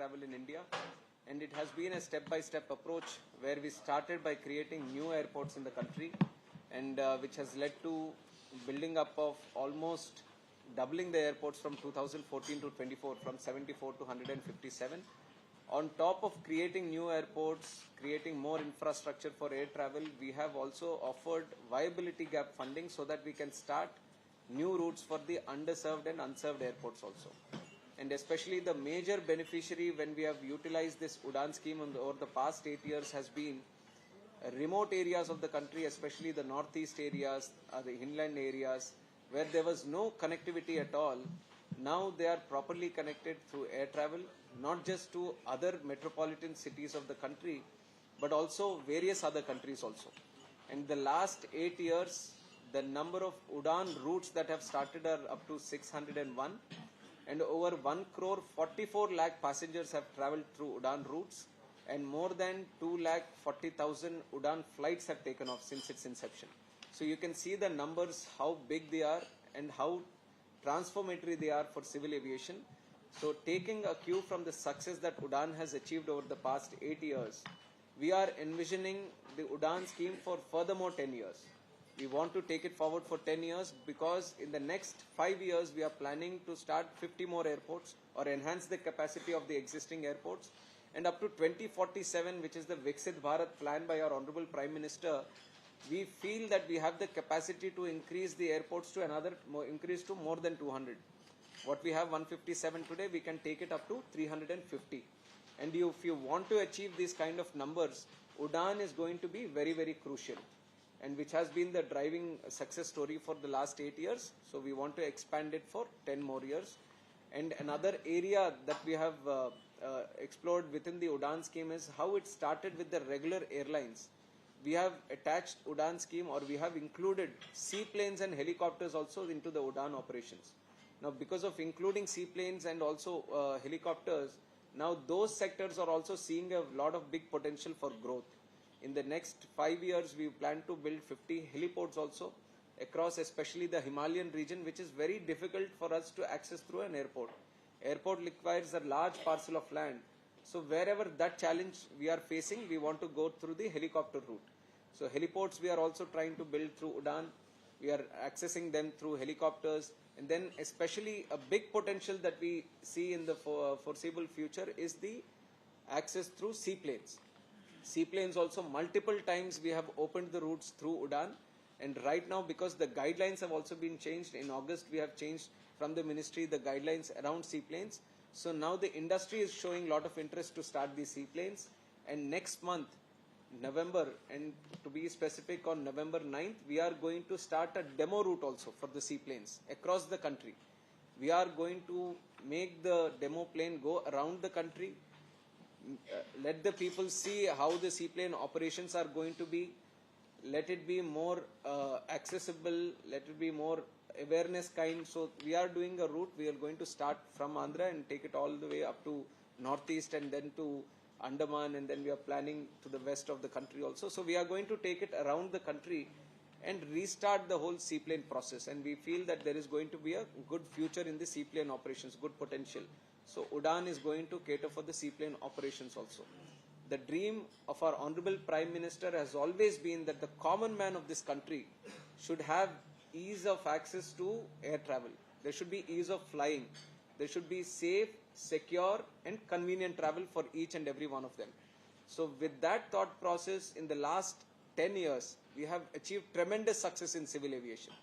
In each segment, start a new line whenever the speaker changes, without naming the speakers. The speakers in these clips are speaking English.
travel in India. And it has been a step-by-step approach where we started by creating new airports in the country, and which has led to building up of almost doubling the airports from 2014 to 24, from 74 to 157. On top of creating new airports, creating more infrastructure for air travel, we have also offered viability gap funding so that we can start new routes for the underserved and unserved airports also. And especially the major beneficiary when we have utilized this Udan scheme over the past 8 years has been remote areas of the country, especially the northeast areas, the inland areas, where there was no connectivity at all. Now they are properly connected through air travel, not just to other metropolitan cities of the country, but also various other countries also. And the last 8 years, the number of Udan routes that have started are up to 601, and over 1 crore 44 lakh passengers have travelled through Udan routes, and more than 2,40,000 Udan flights have taken off since its inception. So you can see the numbers, how big they are and how transformatory they are for civil aviation. So taking a cue from the success that Udan has achieved over the past 8 years, we are envisioning the Udan scheme for furthermore 10 years. We want to take it forward for 10 years because in the next 5 years we are planning to start 50 more airports or enhance the capacity of the existing airports, and up to 2047, which is the Viksit Bharat plan by our Honorable Prime Minister, we feel that we have the capacity to increase the airports to increase to more than 200. What we have 157 today, we can take it up to 350. And if you want to achieve these kind of numbers, Udan is going to be very, very crucial, and which has been the driving success story for the last 8 years. So we want to expand it for 10 more years. And another area that we have explored within the Udan scheme is how it started with the regular airlines. We have attached Udan scheme, or we have included seaplanes and helicopters also into the Udan operations. Now because of including seaplanes and also helicopters, now those sectors are also seeing a lot of big potential for growth. In the next 5 years, we plan to build 50 heliports also across especially the Himalayan region, which is very difficult for us to access through an airport. Airport requires a large parcel of land. So wherever that challenge we are facing, we want to go through the helicopter route. So heliports we are also trying to build through Udan. We are accessing them through helicopters. And then especially a big potential that we see in the foreseeable future is the access through seaplanes. Seaplanes also, multiple times we have opened the routes through Udan, and right now because the guidelines have also been changed, in August we have changed from the ministry the guidelines around seaplanes. So now the industry is showing a lot of interest to start these seaplanes, and next month, November, and to be specific on November 9th, we are going to start a demo route also for the seaplanes across the country. We are going to make the demo plane go around the country, let the people see how the seaplane operations are going to be, let it be more accessible, let it be more awareness kind. So we are doing a route, we are going to start from Andhra and take it all the way up to northeast and then to Andaman, and then we are planning to the west of the country also. So we are going to take it around the country and restart the whole seaplane process, and we feel that there is going to be a good future in the seaplane operations, good potential. So Udan is going to cater for the seaplane operations also. The dream of our Honorable Prime Minister has always been that the common man of this country should have ease of access to air travel. There should be ease of flying. There should be safe, secure and convenient travel for each and every one of them. So with that thought process, in the last 10 years, we have achieved tremendous success in civil aviation.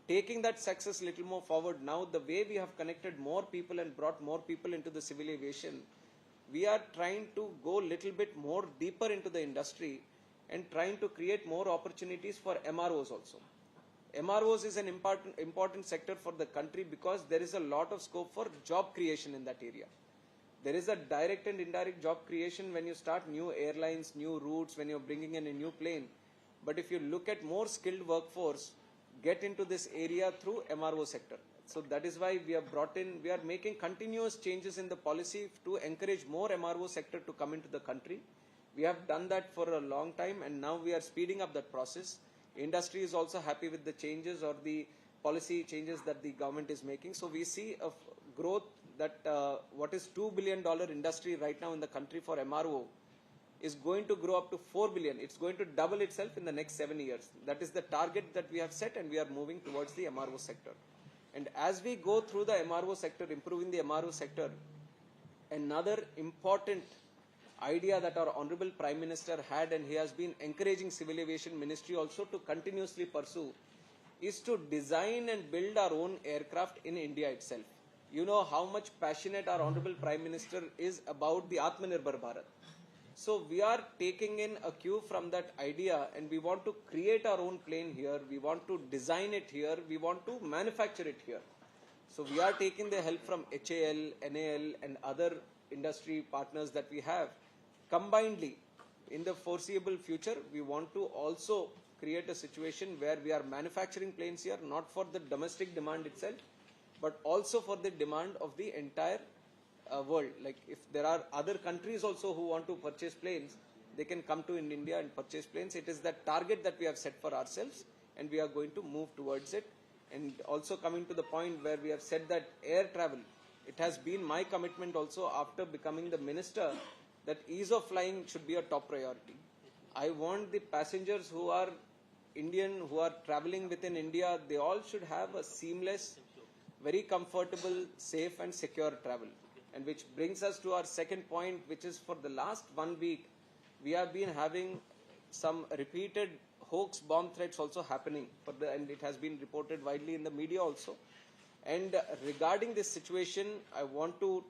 Taking that success a little more forward, now the way we have connected more people and brought more people into the civil aviation, we are trying to go a little bit more deeper into the industry and trying to create more opportunities for MROs also. MROs is an important sector for the country because there is a lot of scope for job creation in that area. There is a direct and indirect job creation when you start new airlines, new routes, when you're bringing in a new plane. But if you look at more skilled workforce, get into this area through MRO sector. So that is why we have brought in, we are making continuous changes in the policy to encourage more MRO sector to come into the country. We have done that for a long time, and now we are speeding up that process. Industry is also happy with the changes or the policy changes that the government is making. So we see a growth that what is $2 billion industry right now in the country for MRO is going to grow up to 4 billion. It's going to double itself in the next 7 years. That is the target that we have set, and we are moving towards the MRO sector. And as we go through the MRO sector, improving the MRO sector, another important idea that our Honorable Prime Minister had, and he has been encouraging Civil Aviation Ministry also to continuously pursue, is to design and build our own aircraft in India itself. You know how much passionate our Honorable Prime Minister is about the Atmanirbhar Bharat. So we are taking in a cue from that idea, and we want to create our own plane here, we want to design it here, we want to manufacture it here. So we are taking the help from HAL, NAL and other industry partners that we have. Combinedly, in the foreseeable future, we want to also create a situation where we are manufacturing planes here, not for the domestic demand itself, but also for the demand of the entire world. Like if there are other countries also who want to purchase planes, they can come to in India and purchase planes. It is that target that we have set for ourselves, and we are going to move towards it. And also coming to the point where we have said that air travel, it has been my commitment also after becoming the minister that ease of flying should be a top priority. I want the passengers who are Indian, who are traveling within India, they all should have a seamless, very comfortable, safe and secure travel. And which brings us to our second point, which is for the last 1 week, we have been having some repeated hoax bomb threats also happening, and it has been reported widely in the media also. And regarding this situation, I want to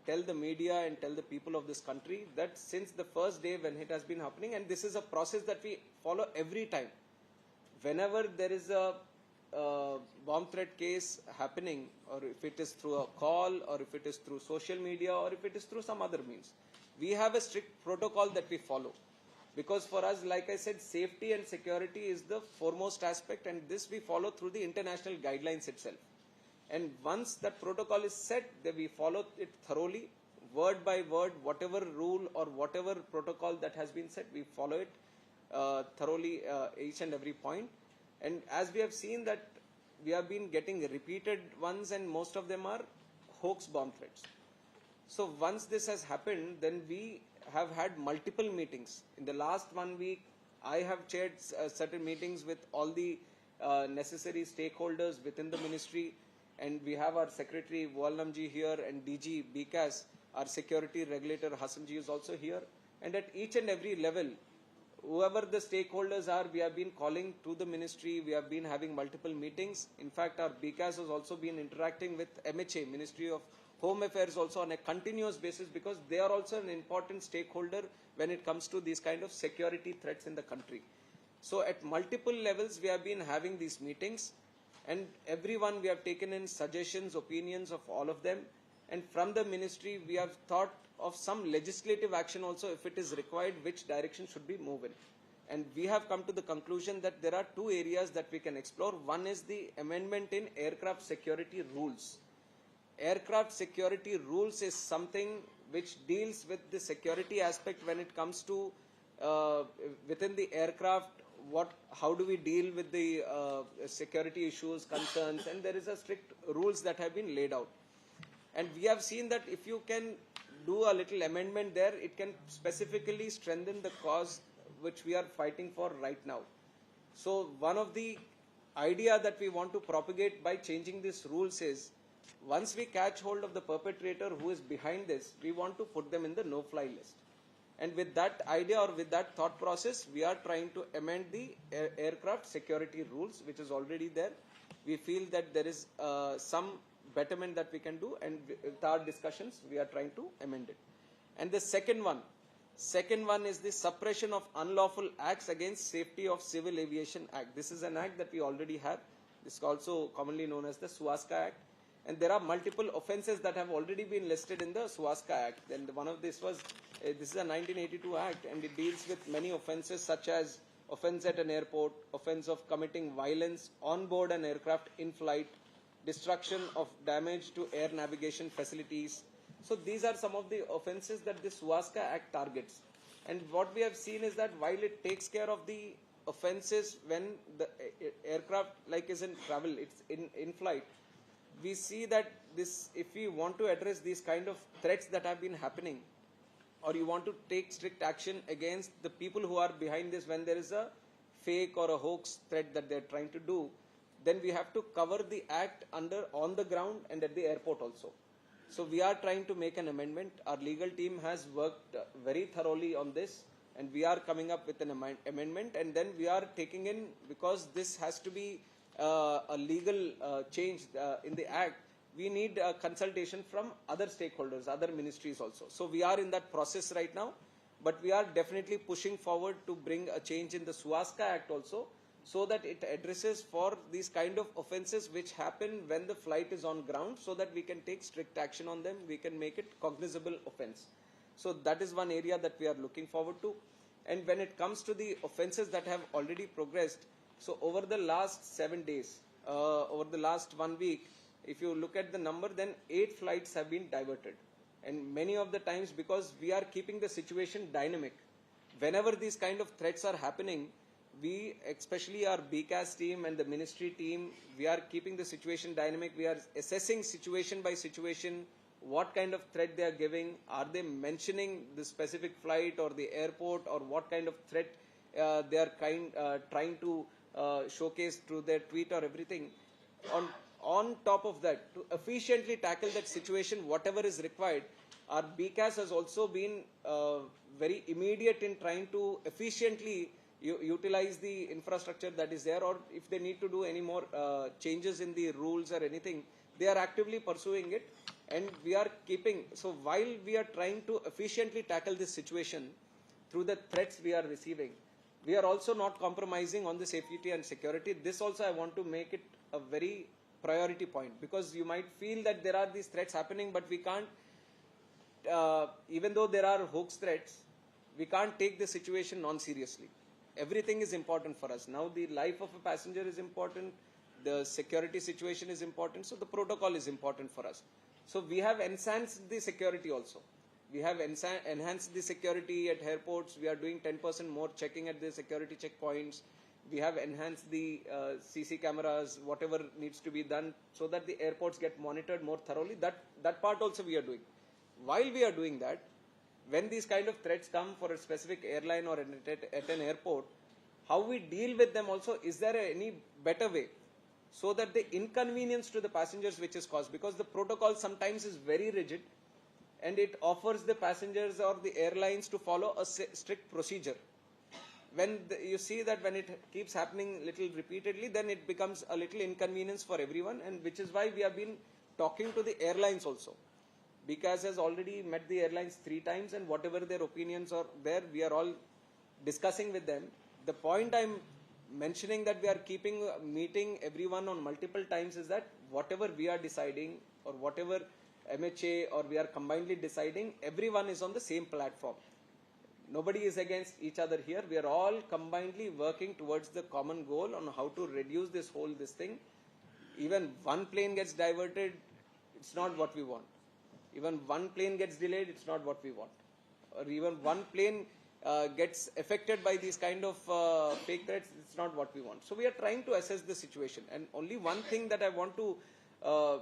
tell the media and tell the people of this country that since the first day when it has been happening, and this is a process that we follow every time, whenever there is a bomb threat case happening, or if it is through a call, or if it is through social media, or if it is through some other means, we have a strict protocol that we follow. Because for us, like I said, safety and security is the foremost aspect, and this we follow through the international guidelines itself. And once that protocol is set, then we follow it thoroughly, word by word, whatever rule or whatever protocol that has been set, we follow it thoroughly, each and every point. And as we have seen that we have been getting repeated ones, and most of them are hoax bomb threats. So once this has happened, then we have had multiple meetings. In the last 1 week, I have chaired certain meetings with all the necessary stakeholders within the ministry, and we have our Secretary Walnamji here, and DG BCAS, our security regulator Hassanji is also here. And at each and every level, whoever the stakeholders are, we have been calling to the ministry, we have been having multiple meetings. In fact, our BCAS has also been interacting with MHA, Ministry of Home Affairs, also on a continuous basis, because they are also an important stakeholder when it comes to these kind of security threats in the country. So at multiple levels, we have been having these meetings, and everyone we have taken in suggestions, opinions of all of them. And from the ministry, we have thought of some legislative action also, if it is required, which direction should be moved in. And we have come to the conclusion that there are two areas that we can explore. One is the amendment in aircraft security rules. Aircraft security rules is something which deals with the security aspect when it comes to within the aircraft, how do we deal with the security issues, concerns, and there is a strict rules that have been laid out. And we have seen that if you can do a little amendment there, it can specifically strengthen the cause which we are fighting for right now. So one of the idea that we want to propagate by changing these rules is, once we catch hold of the perpetrator who is behind this, we want to put them in the no-fly list. And with that idea, or with that thought process, we are trying to amend the aircraft security rules, which is already there. We feel that there is some betterment that we can do, and with our discussions, we are trying to amend it. And the second one is the suppression of unlawful acts against safety of Civil Aviation Act. This is an act that we already have. This is also commonly known as the SUASCA Act. And there are multiple offences that have already been listed in the SUASCA Act. And one of this was, this is a 1982 Act, and it deals with many offences such as offence at an airport, offence of committing violence on board an aircraft in flight, destruction of damage to air navigation facilities. So these are some of the offences that the SUASCA Act targets. And what we have seen is that while it takes care of the offences when the aircraft is in travel, it's in flight, we see that this, if we want to address these kind of threats that have been happening, or you want to take strict action against the people who are behind this when there is a fake or a hoax threat that they're trying to do, then we have to cover the act under on the ground and at the airport also. So we are trying to make an amendment. Our legal team has worked very thoroughly on this, and we are coming up with an amendment, and then we are taking in, because this has to be a legal change in the act, we need a consultation from other stakeholders, other ministries also. So we are in that process right now, but we are definitely pushing forward to bring a change in the SUASCA Act also, so that it addresses for these kind of offences which happen when the flight is on ground, so that we can take strict action on them, we can make it cognizable offence. So that is one area that we are looking forward to. And when it comes to the offences that have already progressed, so over the last 7 days, over the last 1 week, if you look at the number, then 8 flights have been diverted. And many of the times, because we are keeping the situation dynamic, whenever these kind of threats are happening, we, especially our BCAS team and the ministry team, we are keeping the situation dynamic. We are assessing situation by situation, what kind of threat they are giving, are they mentioning the specific flight or the airport, or what kind of threat they are trying to showcase through their tweet or everything. On top of that, to efficiently tackle that situation, whatever is required, our BCAS has also been very immediate in trying to efficiently utilize the infrastructure that is there, or if they need to do any more changes in the rules or anything, they are actively pursuing it. And we are keeping, so while we are trying to efficiently tackle this situation through the threats we are receiving, we are also not compromising on the safety and security. This also I want to make it a very priority point, because you might feel that there are these threats happening, but we can't, even though there are hoax threats, we can't take the situation non-seriously. Everything is important for us. Now the life of a passenger is important, the security situation is important, so the protocol is important for us. So we have enhanced the security also. We have enhanced the security at airports. We are doing 10% more checking at the security checkpoints. We have enhanced the CC cameras, whatever needs to be done, so that the airports get monitored more thoroughly. That part also we are doing. While we are doing that, when these kind of threats come for a specific airline or at an airport, how we deal with them also, is there any better way, so that the inconvenience to the passengers which is caused, because the protocol sometimes is very rigid and it offers the passengers or the airlines to follow a strict procedure. When you see that when it keeps happening little repeatedly, then it becomes a little inconvenience for everyone, and which is why we have been talking to the airlines also. BCAS has already met the airlines 3 times, and whatever their opinions are there, we are all discussing with them. The point I'm mentioning that we are meeting everyone on multiple times is that whatever we are deciding, or whatever MHA or we are combinedly deciding, everyone is on the same platform. Nobody is against each other here. We are all combinedly working towards the common goal on how to reduce this thing. Even one plane gets diverted, it's not what we want. Even one plane gets delayed, it's not what we want. Or even one plane gets affected by these kind of fake threats, it's not what we want. So we are trying to assess the situation. And only one thing that I want to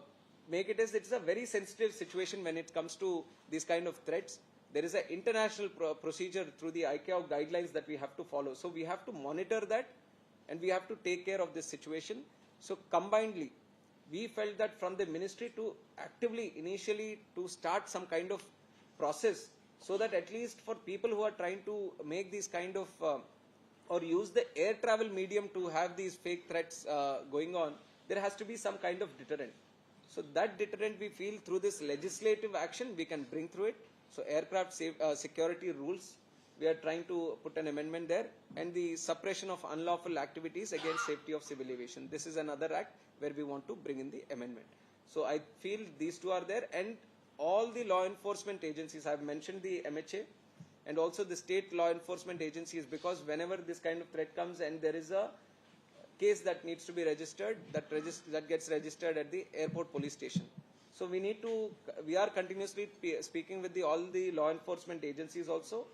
make it is, it's a very sensitive situation when it comes to these kind of threats. There is an international procedure through the ICAO guidelines that we have to follow. So we have to monitor that, and we have to take care of this situation. So combinedly, we felt that from the ministry to actively, initially, to start some kind of process, so that at least for people who are trying to make these kind of, or use the air travel medium to have these fake threats going on, there has to be some kind of deterrent. So that deterrent, we feel through this legislative action, we can bring through it. So aircraft security rules, we are trying to put an amendment there, and the suppression of unlawful activities against safety of civil aviation. This is another act where we want to bring in the amendment. So I feel these two are there, and all the law enforcement agencies, I have mentioned the MHA and also the state law enforcement agencies, because whenever this kind of threat comes and there is a case that needs to be registered, that gets registered at the airport police station. So we are continuously speaking with all the law enforcement agencies also.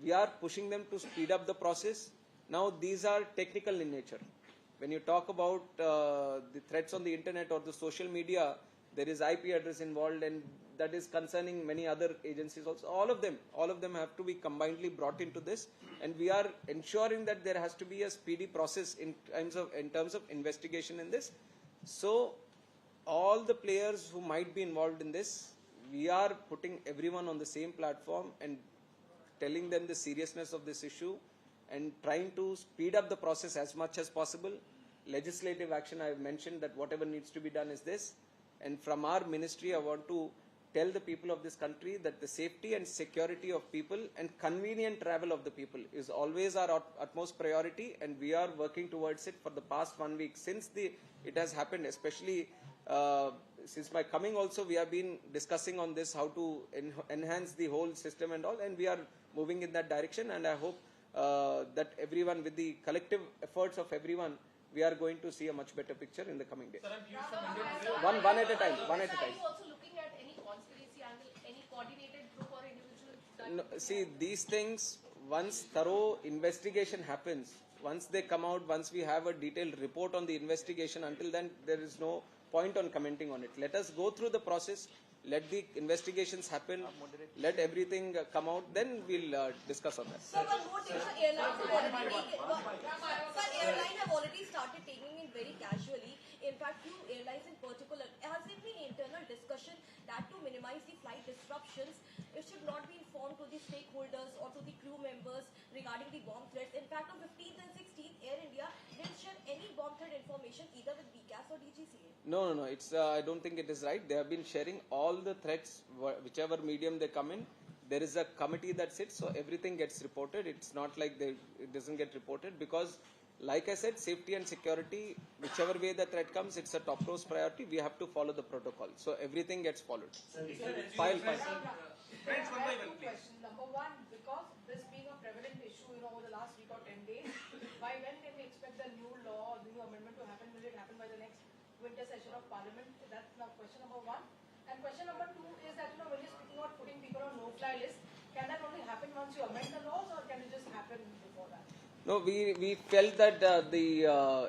We are pushing them to speed up the process. Now these are technical in nature. When you talk about the threats on the internet or the social media, there is IP address involved, and that is concerning many other agencies also. All of them have to be combinedly brought into this, and we are ensuring that there has to be a speedy process in terms of investigation in this. So all the players who might be involved in this, we are putting everyone on the same platform and telling them the seriousness of this issue and trying to speed up the process as much as possible. Legislative action, I have mentioned that whatever needs to be done is this. And from our ministry, I want to tell the people of this country that the safety and security of people and convenient travel of the people is always our utmost priority, and we are working towards it for the past 1 week since it has happened, especially since my coming also. We have been discussing on this, how to enhance the whole system and all, and we are moving in that direction, and I hope that everyone, with the collective efforts of everyone, we are going to see a much better picture in the coming days. One at a time.
Are you also looking at any conspiracy angle, any coordinated group or individual?
No, see, these things, once thorough investigation happens, once they come out, once we have a detailed report on the investigation, until then there is no point on commenting on it. Let us go through the process, let the investigations happen, let everything come out, then we'll discuss on that.
So, but what is the airline have already started taking it very casually. In fact, few airlines in particular, has there been internal discussion that to minimize the flight disruptions, it should not be informed to the stakeholders or to the crew members regarding the bomb threats. In fact, on 15th and 16th, Air India didn't share any bomb threat information either with BCAS or DGCA.
No. It's I don't think it is right. They have been sharing all the threats, whichever medium they come in. There is a committee that sits, so everything gets reported. It's not like it doesn't get reported, because, like I said, safety and security, whichever way the threat comes, it's a topmost priority. We have to follow the protocol. So everything gets followed. File.
Friends, one by one, please. Number one, because this being a prevalent issue, over the last week or 10 days, by when can we expect the new law or the new amendment to happen? Will it happen by the next winter session of Parliament? That's now question number one. And question number two is that, when you're speaking about putting people on no-fly list, can that only happen once you amend the laws, or can it just happen before that?
No, we felt that the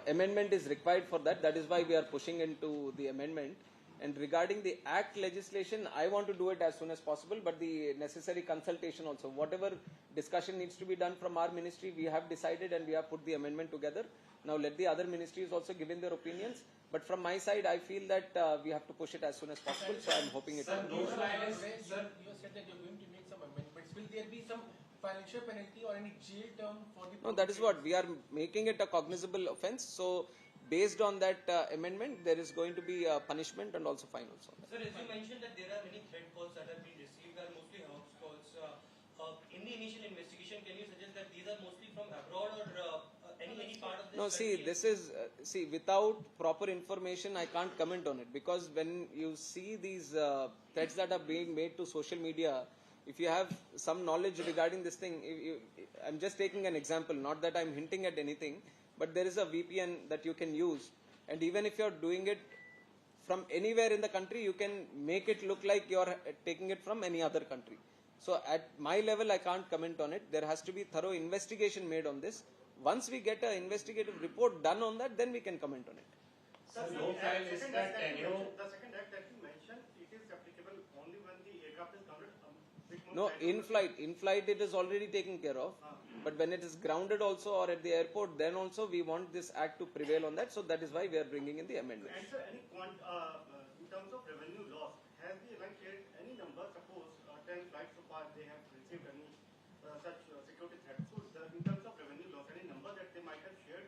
amendment is required for that. That is why we are pushing into the amendment. And regarding the Act legislation, I want to do it as soon as possible, but the necessary consultation also. Whatever discussion needs to be done from our ministry, we have decided and we have put the amendment together. Now let the other ministries also give in their opinions. But from my side, I feel that we have to push it as soon as possible. So I'm hoping it will.
Sir, you said that you're going to make some amendments. Will there be some financial penalty or any jail term for the...
No, that is what. We are making it a cognizable offence. So based on that amendment, there is going to be a punishment and also fine also.
Sir, as you mentioned that there are many threat calls that have been received, are mostly hoax calls. In the initial investigation, can you suggest that these are mostly from abroad or any part of this?
No, see, this is, without proper information, I can't comment on it, because when you see these threats that are being made to social media, if you have some knowledge regarding this thing, I'm just taking an example, not that I'm hinting at anything, but there is a VPN that you can use, and even if you're doing it from anywhere in the country, you can make it look like you're taking it from any other country. So at my level, I can't comment on it. There has to be thorough investigation made on this. Once we get an investigative report done on that, then we can comment on it.
The second act that you mentioned, it is applicable only when the aircraft is grounded.
No, in flight it is already taken care of. But when it is grounded also or at the airport, then also we want this act to prevail on that. So that is why we are bringing in the amendment.
And sir, in terms of revenue loss, has the airline shared any number? Suppose 10 flights so far they have received any such security threats. So in terms of revenue loss, any number that they might have shared?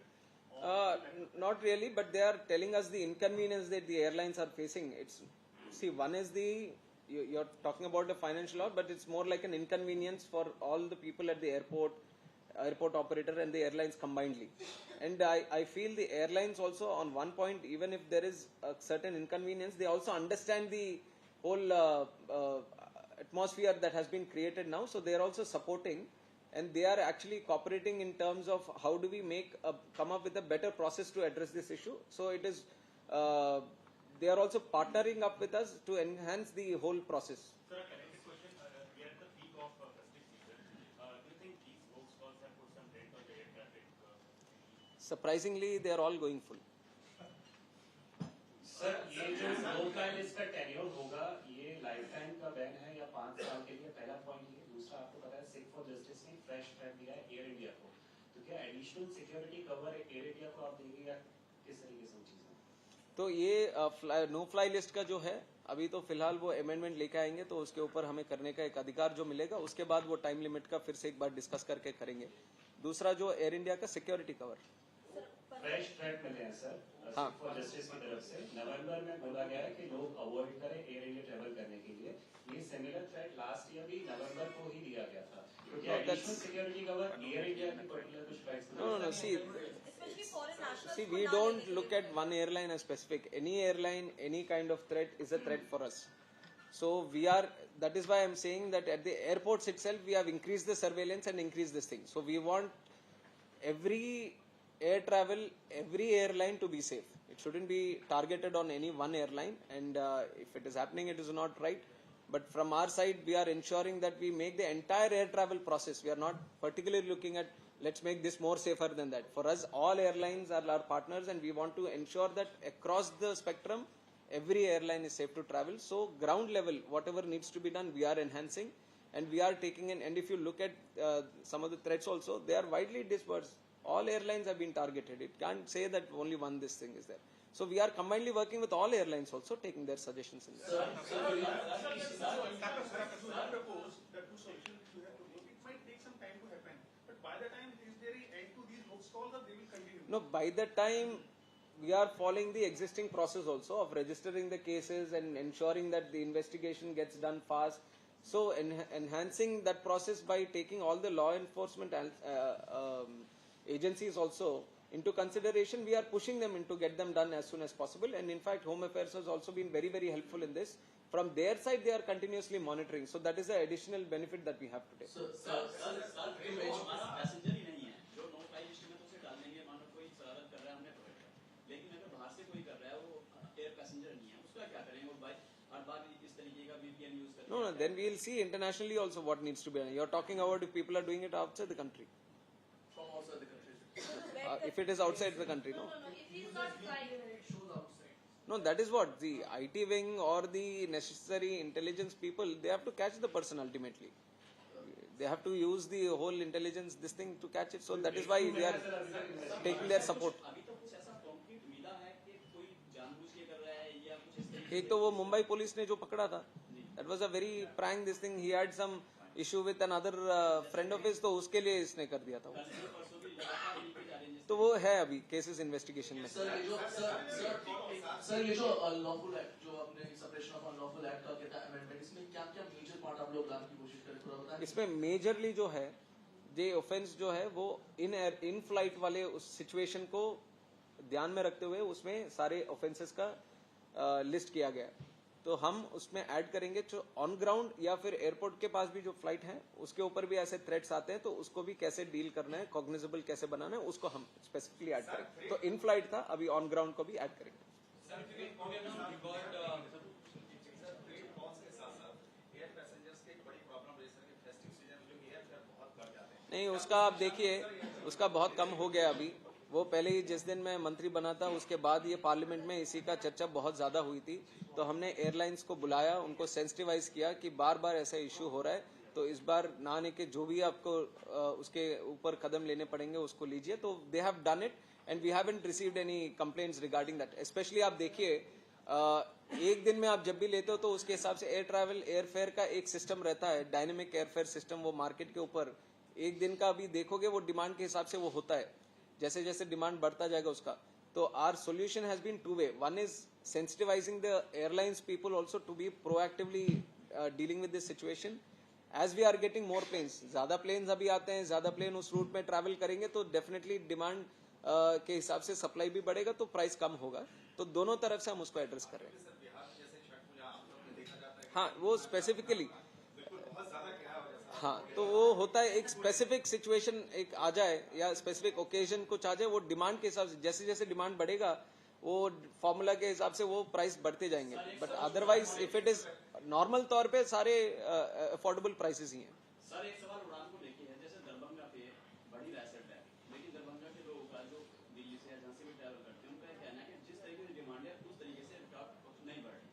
Not really, but they are telling us the inconvenience that the airlines are facing. One is you're talking about the financial loss, but it's more like an inconvenience for all the people at the airport operator and the airlines combinedly. And I feel the airlines also, on one point, even if there is a certain inconvenience, they also understand the whole atmosphere that has been created now. So they are also supporting, and they are actually cooperating in terms of how do we come up with a better process to address this issue. So it is they are also partnering up with us to enhance the whole process.
Sir, a connected question. We are at the peak of festive season. Do you think these hoax calls have put some dent on the air traffic?
Surprisingly, they are all going full.
Sir ये जो no fly list का tenure होगा ये life time का ban है या 5 साल के लिए, पहला पॉइंट ये। दूसरा आपको पता है सिक फॉर जस्टिस ने फ्रेश थ्रेट दिया है एयर इंडिया को, तो क्या additional security cover air India को आप देंगे या किस तरीके से चीजें?
तो ये नो फ्लाई लिस्ट का जो है अभी तो फिलहाल वो अमेंडमेंट लेके आएंगे तो उसके ऊपर हमें करने का एक अधिकार जो मिलेगा, उसके बाद वो टाइम लिमिट का फिर से एक बार डिस्कस करके करेंगे। दूसरा जो एयर इंडिया का सिक्योरिटी कवर
फ्रेश थ्रेट मिले हैं सर सिक फॉर जस्टिस की तरफ से। नवंबर में बोला गया है कि लोग अवॉइड करें एयर इंडिया ट्रेवल करने के लिए। ये सिमिलर थ्रेट लास्ट ईयर भी नवंबर को ही दिया गया था, क्योंकि additional security cover air India की पर्टिकुलर कुछ flights
No,
especially foreign nationals.
see,
for
we
now
don't
they-
look at one airline as specific. Any airline, any kind of threat is a threat for us. So that is why I'm saying that at the airports itself, we have increased the surveillance and increased this thing. So we want every air travel, every airline to be safe. It shouldn't be targeted on any one airline, and if it is happening, it is not right. But from our side, we are ensuring that we make the entire air travel process. We are not particularly looking at let's make this more safer than that. For us, all airlines are our partners, and we want to ensure that across the spectrum, every airline is safe to travel. So ground level, whatever needs to be done, we are enhancing, and we are taking in. And if you look at some of the threats also, they are widely dispersed. All airlines have been targeted. It can't say that only one this thing is there. So we are combinedly working with all airlines also, taking their suggestions in this.
Propose the two solutions you have proposed. It might take some time to happen, but by the time is there an end to these hoax calls, or they will continue?
No, by the time we are following the existing process also of registering the cases and ensuring that the investigation gets done fast. So enhancing that process by taking all the law enforcement agencies also into consideration, we are pushing them to get them done as soon as possible. And in fact, Home Affairs has also been very, very helpful in this. From their side, they are continuously monitoring. So that is an additional benefit that we have today.
Passenger ही नहीं है जो no fly list में तो उसे डाल देंगे, मानो कोई शरारत कर रहा है हमने पकड़ लिया, लेकिन अगर बाहर से कोई कर रहा है वो एयर पैसेंजर नहीं है, उसका क्या करेंगे? वो भाई हर बार इस तरीके का VPN यूज करते हैं।
No, then we will see internationally also what needs to be done. You are talking about if people are doing it outside the country.
From outside the country.
If it is outside the country, no?
No, if he's not flying.
No, that is what the IT wing or the necessary intelligence people, they have to catch the person ultimately. They have to use the whole intelligence, this thing to catch it. So that is why we are taking their support.
अभी तो कुछ ऐसा concrete मिला है कि कोई जानबूझ के कर रहा है या कुछ इस तरीके
एक तो वो मुंबई पुलिस ने जो पकड़ा था, that was a very prank this thing. He had some issue with another friend of his, तो उसके लिए इसने कर दिया था वो. तो वो है अभी केसेस इन्वेस्टिगेशन में.
सर ये जो लॉफुल एक्ट जो आपने सेपरेशन ऑफ अनलॉफुल एक्ट का कहता है अमेंडमेंट, इसमें क्या क्या मेजर पार्ट आप लोग लाने की कोशिश करें, थोड़ा बताएं.
इसमें मेजरली जो है ये ऑफेंस जो है वो इन फ्लाइट वाले उस सिचुएशन को ध्यान में रखते हुए उसमें सारे ऑफेंसेस का लिस्ट किया गया है. तो हम उसमें ऐड करेंगे जो ऑन ग्राउंड या फिर एयरपोर्ट के पास भी जो फ्लाइट है उसके ऊपर भी ऐसे थ्रेट्स आते हैं, तो उसको भी कैसे डील करना है, कॉग्निजेबल कैसे बनाना है, उसको हम स्पेसिफिकली ऐड करेंगे. तो इन फ्लाइट था, अभी ऑन ग्राउंड को भी ऐड करेंगे. नहीं, उसका आप देखिए उसका बहुत कम हो गया अभी. वो पहले ही जिस दिन मैं मंत्री बना था उसके बाद ये पार्लियामेंट में इसी का चर्चा बहुत ज्यादा हुई थी. तो हमने एयरलाइंस को बुलाया, उनको सेंसिटिवाइज किया कि बार बार ऐसा इश्यू हो रहा है, तो इस बार ना आने के जो भी आपको उसके ऊपर कदम लेने पड़ेंगे उसको लीजिए. तो they have done it and we haven't received any complaints regarding that. Specially आप देखिए एक दिन में आप जब भी लेते हो तो उसके हिसाब से एयर ट्रैवल एयरफेयर का एक सिस्टम रहता है, डायनेमिक एयरफेयर सिस्टम. वो मार्केट के ऊपर एक दिन का अभी देखोगे वो डिमांड के हिसाब से वो होता है, जैसे जैसे डिमांड बढ़ता जाएगा उसका. तो our solution has been two way. One is sensitizing the airlines people also to be proactively dealing with this situation. As we are getting more planes, ज्यादा प्लेन्स अभी आते हैं, ज्यादा प्लेन उस रूट में ट्रैवल करेंगे तो डेफिनेटली डिमांड के हिसाब से सप्लाई भी बढ़ेगा तो प्राइस कम होगा. तो दोनों तरफ से हम उसको एड्रेस कर रहे हैं. हाँ, वो स्पेसिफिकली हाँ, तो वो होता है एक स्पेसिफिक सिचुएशन एक आ जाए या स्पेसिफिक ओकेजन कुछ आ जाए, वो डिमांड के हिसाब से जैसे जैसे डिमांड बढ़ेगा वो फॉर्मूला के हिसाब से वो प्राइस बढ़ते जाएंगे. But otherwise if it is normal तौर पे सारे अफोर्डेबल प्राइसेस ही हैं.
सर एक सवाल उड़ान को लेके है, जैसे दरभंगा पे बड़ी एसेट है, लेकिन दरभंगा के लोगों का जो ट्रैवल करते हैं उनका कहना है कि जिस तरीके से डिमांड है उस तरीके से एयरक्राफ्ट नहीं बढ़ रही।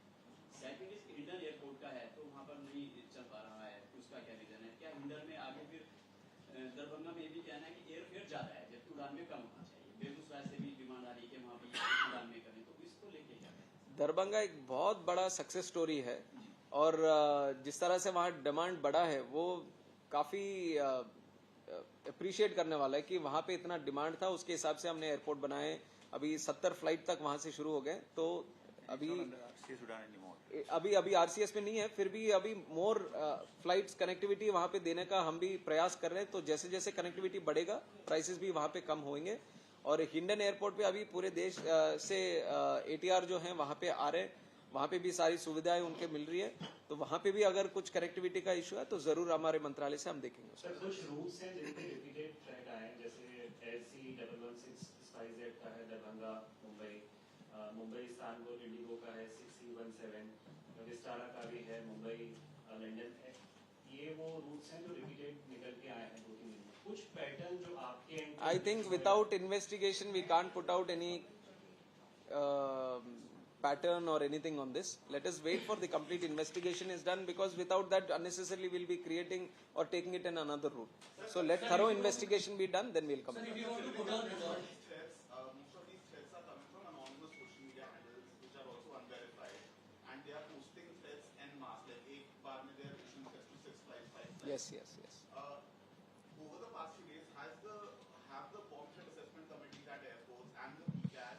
सेकंड इज हिंडन एयरपोर्ट का है तो वहाँ पर नहीं चल पा रहा है, उसका क्या रीजन है? क्या हिंडन में आगे फिर दरभंगा में भी कहना है कि एयरफेयर ज्यादा है जबकि उड़ान में कम होना चाहिए। बेगूसराय से भी डिमांड आ रही है कि वहाँ भी उड़ान में करें, तो इसको लेके क्या है?
दरभंगा एक बहुत बड़ा सक्सेस स्टोरी है और जिस तरह से वहाँ डिमांड बढ़ा है वो काफी अप्रिशिएट करने वाला है कि वहाँ पे इतना डिमांड था, उसके हिसाब से हमने एयरपोर्ट बनाए। अभी 70 फ्लाइट तक वहाँ से शुरू हो गए, तो अभी आरसीएस में नहीं है, फिर भी अभी मोर फ्लाइट्स कनेक्टिविटी वहाँ पे देने का हम भी प्रयास कर रहे हैं। तो जैसे जैसे कनेक्टिविटी बढ़ेगा प्राइसेस भी वहाँ पे कम होंगे। और हिंडन एयरपोर्ट पे अभी पूरे देश से एटीआर जो है वहाँ पे आ रहे हैं, वहाँ पे भी सारी सुविधाएं उनके मिल रही है। तो वहाँ पे भी अगर कुछ कनेक्टिविटी का इशू है तो जरूर हमारे मंत्रालय से हम देखेंगे।
सर कुछ रूट्स हैं जिन पे रिपीटेड ट्रैक आए, जैसे SC1165Z का है दरभंगा मुंबई, मुंबई इस्तांबुल इंडिगो का है 6317, विस्तारा का भी है मुंबई लंदन। ये वो रूट्स हैं जो रिपीटेड निकल के आए हैं 2-3 दिन में। कुछ पैटर्न जो आपके
I think without investigation we can't put out any pattern or anything on this. Let us wait for the complete investigation is done, because without that unnecessarily we'll be creating or taking it in another route. So let thorough investigation be done, then we'll come in.
Most of these threats are coming from anonymous social media handles which are also unverified, and they are posting threats en masse. Like एक बार में they are issuing threats to 6 flights, 5 flights.
Yes.
Over the past few days, have the bomb threat assessment committees at airports and the BCAS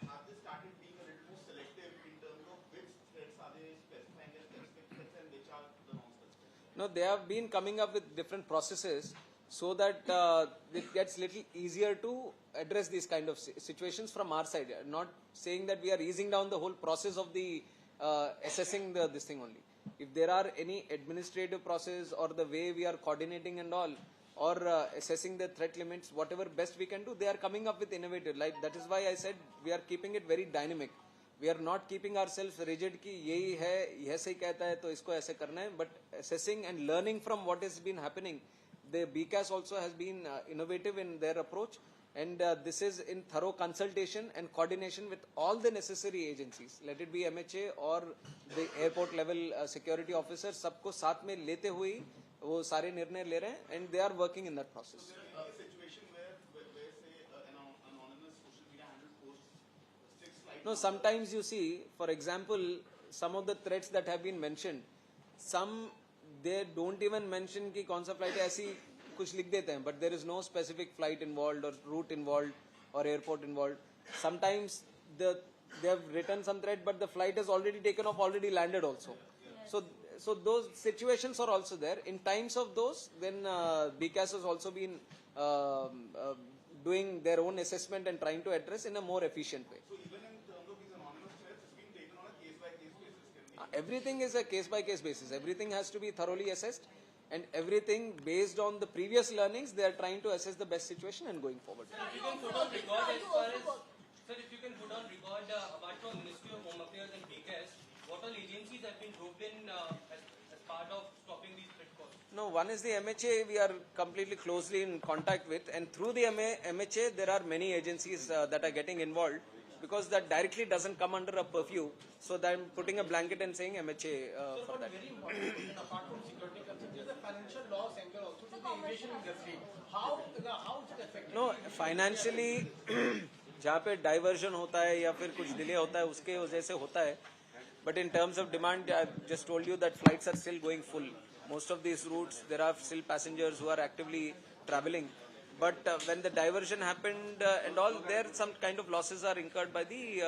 have they started being a little more selective in terms of which threats are they specifying as specific threats and which are the non-specific?
No, they have been coming up with different processes so that it gets little easier to address these kind of situations from our side. Not saying that we are easing down the whole process of the assessing this thing only. If there are any administrative process or the way we are coordinating and all, or assessing the threat limits, whatever best we can do, they are coming up with innovative. Like that is why I said we are keeping it very dynamic. We are not keeping ourselves rigid कि यही है, ऐसे ही कहता है तो इसको ऐसे करना है. But assessing and learning from what has been happening, the BCAS also has been innovative in their approach, and this is in thorough consultation and coordination with all the necessary agencies. Let it be MHA or the airport level security officers, सबको साथ में लेते हुए वो सारे निर्णय ले रहे हैं, and they are working in that process.
So there is a situation where say an anonymous social media handle posts 6 flights.
No, sometimes you see, for example, some of the threats that have been mentioned, some they don't even mention कि कौन सा flight है, ऐसी कुछ लिख देते हैं, but there is no specific flight involved or route involved or airport involved. Sometimes they have written some threat, but the flight has already taken off, already landed also. So those situations are also there. In times of those, then BCAS has also been doing their own assessment and trying to address in a more efficient way.
So even in terms of these anonymous threats, it's being taken on a case-by-case basis.
Everything is a case-by-case basis. Everything has to be thoroughly assessed, and everything based on the previous learnings, they are trying to assess the best situation and going forward.
Sir, if you can put on record as far as apart from Ministry of Home Affairs and BCAS, what all agencies have been roped in as part of stopping these threat calls?
No, one is the MHA we are completely closely in contact with, and through the MHA there are many agencies that are getting involved, because that directly doesn't come under a purview. So that I'm putting a blanket and saying MHA for that.
Very important, and apart from security concerns, there is a financial loss angle also to the aviation industry. How is it affecting?
No, financially जहाँ पे diversion होता है या फिर कुछ delay होता है उसके वजह से होता है. But in terms of demand, I just told you that flights are still going full. Most of these routes, there are still passengers who are actively traveling. But when the diversion happened and all, there some kind of losses are incurred by the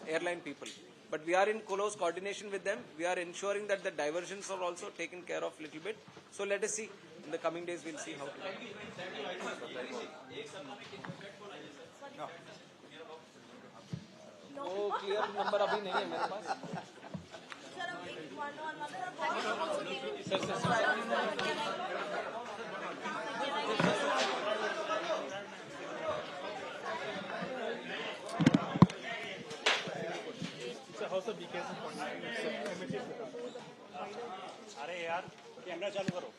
airline people. But we are in close coordination with them. We are ensuring that the diversions are also taken care of a little bit. So let us see. In the coming days, we'll see how to do it. वो clear number अभी नहीं है मेरे पास.
अरे यार camera चालू करो.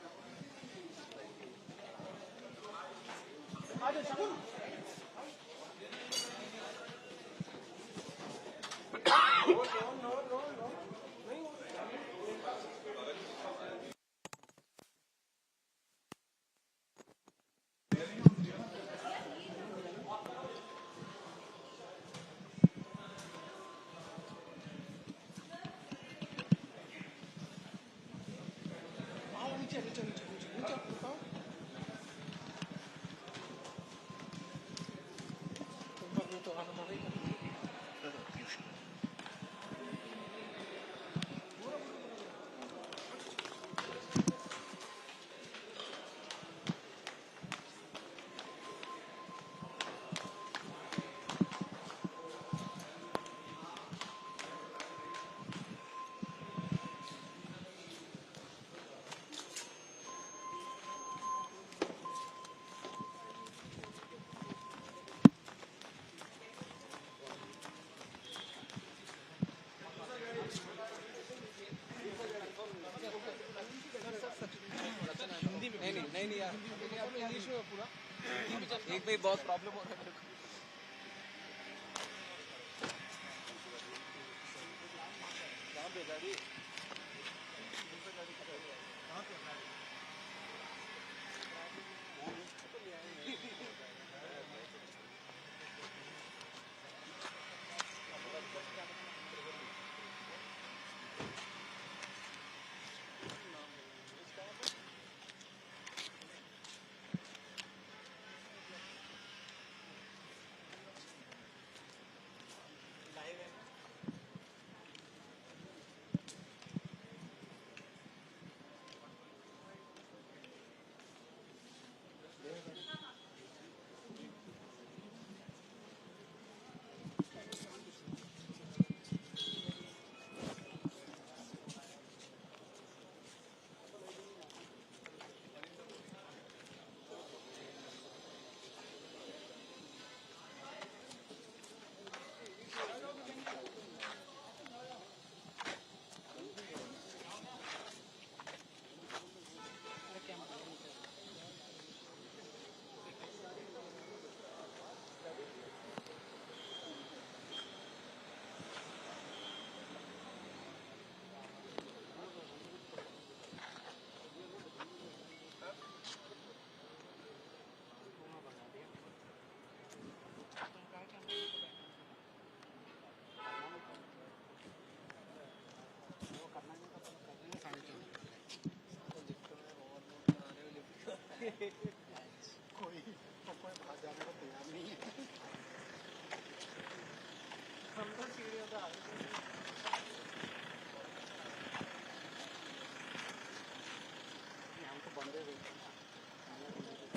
नहीं यार इंग्लिश में पूरा एक भाई बहुत प्रॉब्लम हो रहा है मेरे को कहाँ पे गाड़ी
कोई बाहर जाने को तैयार नहीं है हम तो सीढ़ियों पे आ गए हम तो बंदे हुए